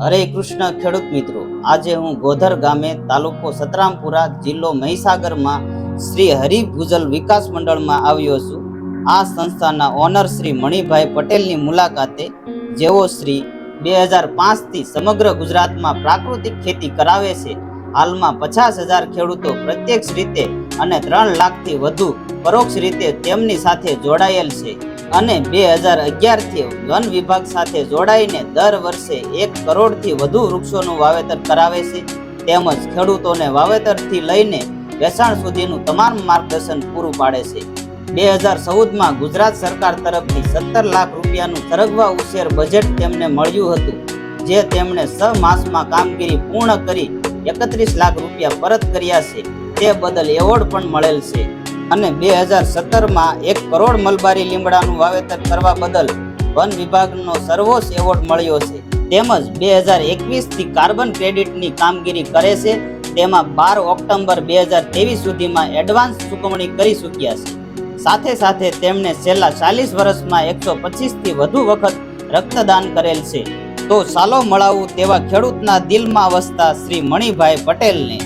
હરે કૃષ્ણ ખેડૂત મિત્રો, આજે હું ગોધર ગામે તાલુકો સતરામપુરા જિલ્લો મહીસાગરમાં શ્રી હરિભૂજલ વિકાસ મંડળમાં આવ્યો છું। આ સંસ્થાના ઓનર શ્રી મણિભાઈ પટેલની મુલાકાતે, જેઓ શ્રી 2005 થી સમગ્ર ગુજરાતમાં પ્રાકૃતિક ખેતી કરાવે છે। હાલમાં 50,000 ખેડૂતો પ્રત્યક્ષ રીતે અને 3 લાખથી વધુ પરોક્ષ રીતે તેમની સાથે જોડાયેલ છે અને 2011 થી વન વિભાગ સાથે જોડાઈને દર વર્ષે 1 કરોડથી વધુ વૃક્ષોનું વાવેતર કરાવે છે, તેમજ ખેડૂતોને વાવેતરથી લઈને વેચાણ સુધીનું તમામ માર્ગદર્શન પૂરું પાડે છે। 2014માં ગુજરાત સરકાર તરફથી 17 લાખ રૂપિયાનું સરગવા ઉછેર બજેટ તેમને મળ્યું હતું, જે તેમણે 6 માસમાં કામગીરી પૂર્ણ કરી 31 લાખ રૂપિયા પરત કર્યા છે। તે બદલ એવોર્ડ પણ મળેલ છે અને 2017માં 1 કરોડ મલબારી લીમડાનું વાવેતર કરવા બદલ વન વિભાગનો સર્વોચ્ચ એવોર્ડ મળ્યો છે। તેમજ 2021 થી કાર્બન ક્રેડિટની કામગીરી કરે છે, તેમાં 12 ઓક્ટોબર 2023 સુધીમાં એડવાન્સ ચૂકવણી કરી ચૂક્યા છે। સાથે સાથે તેમણે છેલ્લા 40 વર્ષમાં 125 થી વધુ વખત રક્તદાન કરેલ છે। તો ચાલો મળાવું તેવા ખેડૂતના દિલમાં વસતા શ્રી મણિભાઈ પટેલને।